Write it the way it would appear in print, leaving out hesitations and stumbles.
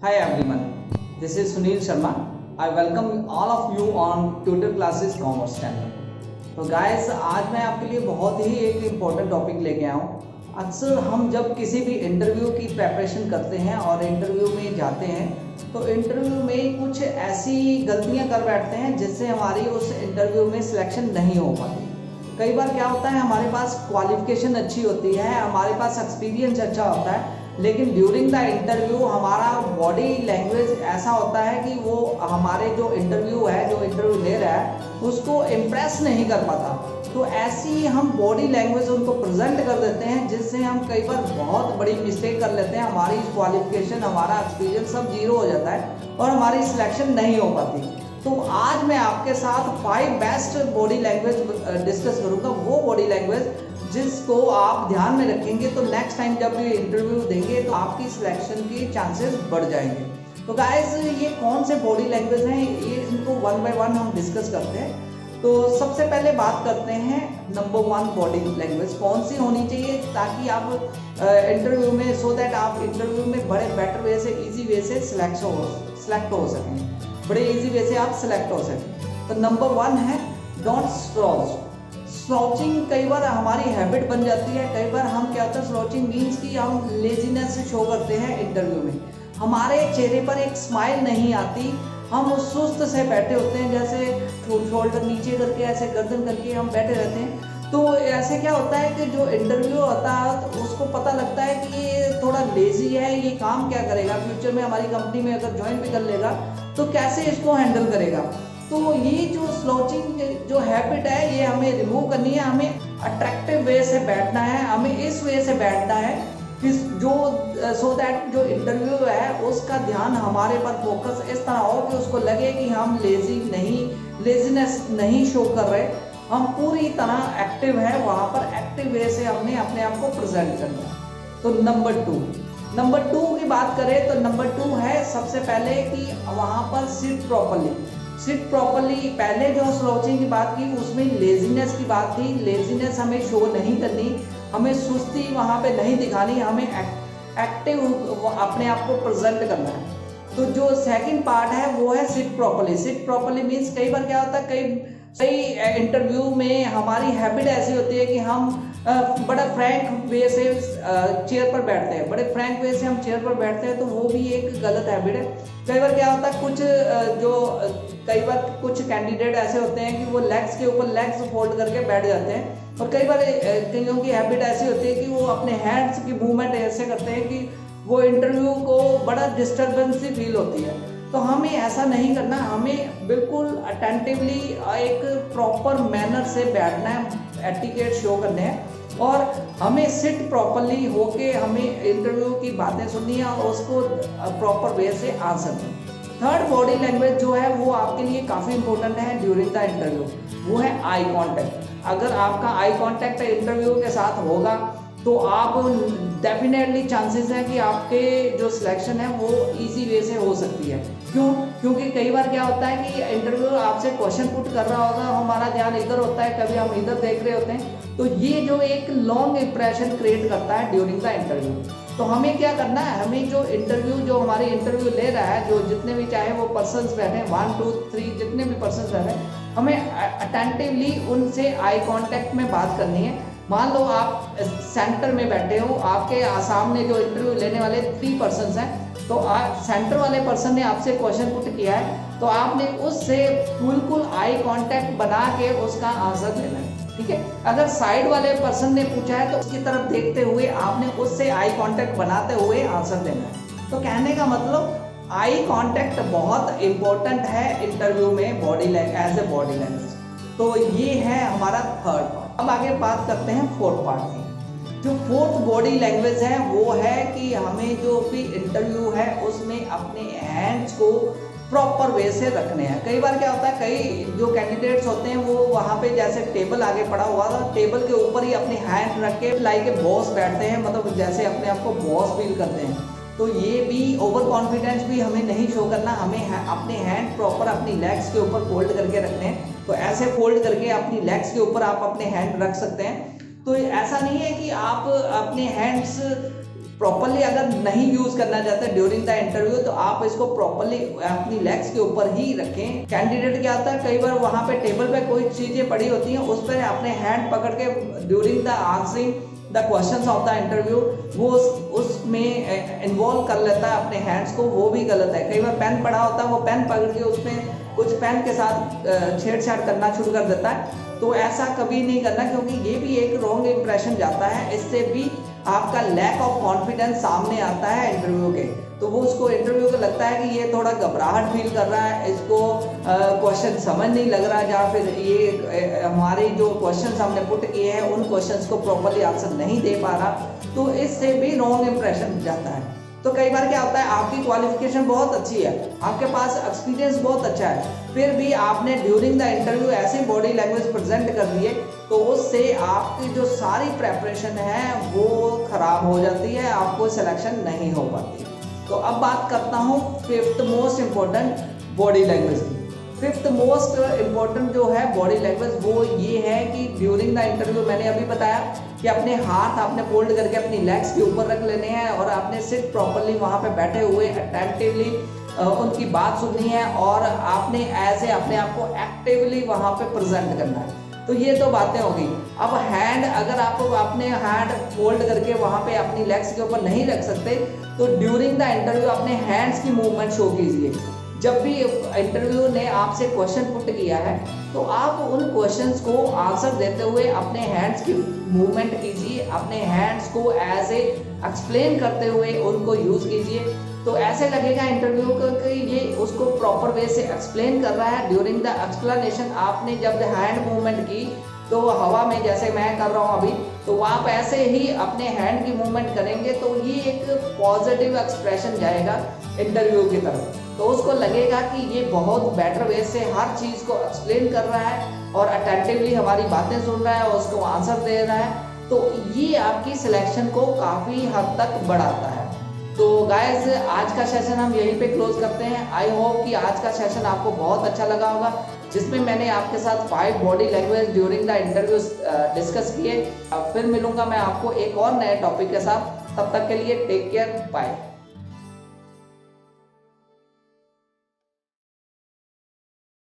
Hi everyone, this is Sunil Sharma. I welcome all of you on Tutor Classes Commerce channel. तो guys आज मैं आपके लिए बहुत ही एक इम्पोर्टेंट टॉपिक लेके आया हूँ। अक्सर हम जब किसी भी इंटरव्यू की प्रेपरेशन करते हैं और इंटरव्यू में जाते हैं तो इंटरव्यू में कुछ ऐसी गलतियाँ कर बैठते हैं जिससे हमारी उस इंटरव्यू में सिलेक्शन नहीं हो पाती। कई बार क्या होता है, हमारे पास क्वालिफिकेशन अच्छी होती है, हमारे पास एक्सपीरियंस अच्छा होता है, लेकिन ड्यूरिंग द इंटरव्यू हमारा बॉडी लैंग्वेज ऐसा होता है कि वो हमारे जो इंटरव्यू ले रहा है उसको इम्प्रेस नहीं कर पाता। तो ऐसी हम बॉडी लैंग्वेज उनको प्रेजेंट कर देते हैं जिससे हम कई बार बहुत बड़ी मिस्टेक कर लेते हैं। हमारी क्वालिफिकेशन, हमारा एक्सपीरियंस सब जीरो हो जाता है और हमारी सिलेक्शन नहीं हो पाती। तो आज मैं आपके साथ 5 बेस्ट बॉडी लैंग्वेज डिस्कस करूँगा, वो बॉडी लैंग्वेज जिसको आप ध्यान में रखेंगे तो नेक्स्ट टाइम जब भी इंटरव्यू देंगे तो आपकी सिलेक्शन के चांसेस बढ़ जाएंगे। तो गाइस ये कौन से बॉडी लैंग्वेज हैं, ये इनको 1 बाय 1 हम डिस्कस करते हैं। तो सबसे पहले बात करते हैं नंबर 1 बॉडी लैंग्वेज कौन सी होनी चाहिए ताकि आप इंटरव्यू में सो दैट आप इंटरव्यू में बड़े बेटर वे से, ईजी वे से सिलेक्ट हो सकें, बड़े ईजी वे से आप सिलेक्ट हो सकें। तो नंबर 1 है डोंट स्लाउच। स्लाउचिंग कई बार हमारी हैबिट बन जाती है। कई बार हम क्या होता है, स्लाउचिंग मीन्स कि हम लेजीनेस शो करते हैं इंटरव्यू में, हमारे चेहरे पर एक स्माइल नहीं आती, हम उस सुस्त से बैठे होते हैं, जैसे शोल्डर नीचे करके ऐसे गर्दन करके हम बैठे रहते हैं। तो ऐसे क्या होता है कि जो इंटरव्यू होता है तो उसको पता लगता है कि ये थोड़ा लेजी है, ये काम क्या करेगा, फ्यूचर में हमारी कंपनी में अगर ज्वाइन भी कर लेगा तो कैसे इसको हैंडल करेगा। तो ये जो स्लाउचिंग जो हैबिट है ये हमें रिमूव करनी है, हमें अट्रैक्टिव वे से बैठना है, हमें इस वे से बैठना है कि जो सो दैट जो इंटरव्यू है उसका ध्यान हमारे पर फोकस इस तरह हो कि उसको लगे कि हम लेजीनेस नहीं शो कर रहे, हम पूरी तरह एक्टिव है, वहाँ पर एक्टिव वे से हमने अपने आप को प्रेजेंट करना है। तो नंबर 2 की बात करें तो नंबर 2 है सबसे पहले कि वहाँ पर सिट प्रॉपर्ली। पहले जो स्लाउचिंग की बात की उसमें लेजीनेस की बात थी, लेजीनेस हमें शो नहीं करनी, हमें सुस्ती वहाँ पे नहीं दिखानी, हमें एक्टिव अपने आप को प्रेजेंट करना है। तो जो सेकंड पार्ट है वो है सिट प्रॉपर्ली मीन्स कई बार क्या होता है, कई इंटरव्यू में हमारी हैबिट ऐसी होती है कि हम बड़ा फ्रैंक वे से चेयर पर बैठते हैं, बड़े फ्रैंक वे से हम चेयर पर बैठते हैं, तो वो भी एक गलत हैबिट है। कई बार क्या होता है, कई बार कुछ कैंडिडेट ऐसे होते हैं कि वो लेग्स के ऊपर लेग्स फोल्ड करके बैठ जाते हैं, और कई बार कईयों की हैबिट ऐसी होती है कि वो अपने हैंड्स की मूवमेंट ऐसे करते हैं कि वो इंटरव्यू को बड़ा डिस्टर्बेंस सी फील होती है। तो हमें ऐसा नहीं करना, हमें बिल्कुल अटेंटिवली एक प्रॉपर मैनर से बैठना है, एटिकेट शो करने हैं, और हमें सिट प्रॉपरली होके हमें इंटरव्यू की बातें सुननी है और उसको प्रॉपर वे से आंसर देना। थर्ड बॉडी लैंग्वेज जो है वो आपके लिए काफ़ी इंपॉर्टेंट है ड्यूरिंग द इंटरव्यू, वो है आई कॉन्टैक्ट। अगर आपका आई कॉन्टैक्ट इंटरव्यू के साथ होगा तो आप डेफिनेटली चांसेस हैं कि आपके जो सिलेक्शन है वो इजी वे से हो सकती है। क्योंकि कई बार क्या होता है कि इंटरव्यू आपसे क्वेश्चन पुट कर रहा होगा, हमारा ध्यान इधर होता है, कभी हम इधर देख रहे होते हैं, तो ये जो एक लॉन्ग इंप्रेशन क्रिएट करता है ड्यूरिंग द इंटरव्यू। तो हमें क्या करना है, हमें जो हमारे इंटरव्यू ले रहा है, जो जितने भी चाहे वो पर्सन्स बैठे, 1 2 3 जितने भी पर्सन्स बैठे, हमें अटेंटिवली उनसे आई कॉन्टैक्ट में बात करनी है। मान लो आप सेंटर में बैठे हो, आपके सामने जो इंटरव्यू लेने वाले 3 पर्सन्स हैं, तो आप सेंटर वाले पर्सन ने आपसे क्वेश्चन पुट किया है तो आपने उससे बिल्कुल आई कांटेक्ट बना के उसका आंसर देना है, ठीक है। अगर साइड वाले पर्सन ने पूछा है तो उसकी तरफ देखते हुए आपने उससे आई कांटेक्ट बनाते हुए आंसर देना है। तो कहने का मतलब आई कांटेक्ट बहुत इंपॉर्टेंट है इंटरव्यू में एज ए बॉडी लैंग्वेज। तो ये है हमारा थर्ड पार्ट। अब आगे बात करते हैं फोर्थ पार्ट की। जो फोर्थ बॉडी लैंग्वेज है वो है कि हमें जो भी इंटरव्यू है उसमें अपने हैंड्स को प्रॉपर वे से रखने हैं। कई बार क्या होता है, कई जो कैंडिडेट्स होते हैं वो वहाँ पे जैसे टेबल आगे पड़ा हुआ था, टेबल के ऊपर ही अपने हैंड रख के लाइक ए बॉस बैठते हैं, मतलब जैसे अपने आप को बॉस फील करते हैं। तो ये भी ओवर कॉन्फिडेंस भी हमें नहीं शो करना, हमें अपने हैंड प्रॉपर अपनी लेग्स के ऊपर फोल्ड करके रखने हैं। तो ऐसे फोल्ड करके अपनी लेग्स के ऊपर आप अपने हैंड रख सकते हैं। तो ऐसा नहीं है कि आप अपने हैंड्स प्रॉपरली अगर नहीं यूज करना चाहते ड्यूरिंग द इंटरव्यू तो आप इसको प्रॉपरली अपनी लेग्स के ऊपर ही रखें। कैंडिडेट क्या होता है, कई बार वहां पे टेबल पे कोई चीजें पड़ी होती हैं, उस पर अपने हैंड पकड़ के during the answering the questions of the interview वो उसमें इन्वॉल्व कर लेता है अपने हैंड्स को, वो भी गलत है। कई बार पेन पड़ा होता है, वो पेन पकड़ के उसमें कुछ पेन के साथ छेड़छाड़ करना शुरू कर देता है। तो ऐसा कभी नहीं करना, क्योंकि ये भी एक रॉन्ग इंप्रेशन जाता है, इससे भी आपका लैक ऑफ कॉन्फिडेंस सामने आता है इंटरव्यू के। तो वो उसको इंटरव्यू को लगता है कि ये थोड़ा घबराहट फील कर रहा है, इसको क्वेश्चन समझ नहीं लग रहा, या फिर ये हमारे जो क्वेश्चन हमने पुट किए हैं उन क्वेश्चंस को प्रॉपरली आंसर नहीं दे पा रहा, तो इससे भी रॉन्ग इंप्रेशन जाता है। तो कई बार क्या होता है, आपकी क्वालिफिकेशन बहुत अच्छी है, आपके पास एक्सपीरियंस बहुत अच्छा है, फिर भी आपने ड्यूरिंग द इंटरव्यू ऐसी बॉडी लैंग्वेज प्रेजेंट कर दी है, तो उससे आपकी जो सारी प्रेपरेशन है वो खराब हो जाती है, आपको सिलेक्शन नहीं हो पाती। तो अब बात करता हूँ fifth most important body language की। फिफ्थ मोस्ट इम्पोर्टेंट जो है बॉडी लैंग्वेज वो ये है कि ड्यूरिंग द इंटरव्यू मैंने अभी बताया कि अपने हाथ आपने फोल्ड करके अपनी लेग्स के ऊपर रख लेने हैं और आपने सिट प्रॉपरली वहाँ पे बैठे हुए अटेंटिवली उनकी बात सुननी है और आपने ऐसे अपने आप को एक्टिवली वहाँ पे प्रेजेंट करना है। तो ये तो बातें होगी। अब हैंड, अगर आप अपने हैंड फोल्ड करके वहाँ पे अपनी लेग्स के ऊपर नहीं रख सकते तो ड्यूरिंग द इंटरव्यू अपने हैंड्स की मूवमेंट शो कीजिए। जब भी इंटरव्यू ने आपसे क्वेश्चन पुट किया है तो आप उन क्वेश्चंस को आंसर देते हुए अपने हैंड्स की मूवमेंट कीजिए, अपने हैंड्स को एज ए एक्सप्लेन करते हुए उनको यूज कीजिए। तो ऐसे लगेगा इंटरव्यू को कि ये उसको प्रॉपर वे से एक्सप्लेन कर रहा है। ड्यूरिंग द एक्सप्लेनेशन आपने जब हैंड मूवमेंट की तो हवा में जैसे मैं कर रहा हूँ अभी, तो आप ऐसे ही अपने हैंड की मूवमेंट करेंगे तो ये एक पॉजिटिव एक्सप्रेशन जाएगा इंटरव्यू की तरफ। तो उसको लगेगा कि ये बहुत बेटर वे से हर चीज़ को एक्सप्लेन कर रहा है और अटेंटिवली हमारी बातें सुन रहा है और उसको आंसर दे रहा है। तो ये आपकी सिलेक्शन को काफ़ी हद तक बढ़ाता है। तो गाइज आज का सेशन हम यहीं पे क्लोज करते हैं। आई होप कि आज का सेशन आपको बहुत अच्छा लगा होगा, जिसमें मैंने आपके साथ 5 body language during the interview discuss किए। अब फिर मिलूंगा मैं आपको एक और नए टॉपिक के साथ। तब तक के लिए टेक केयर, बाय।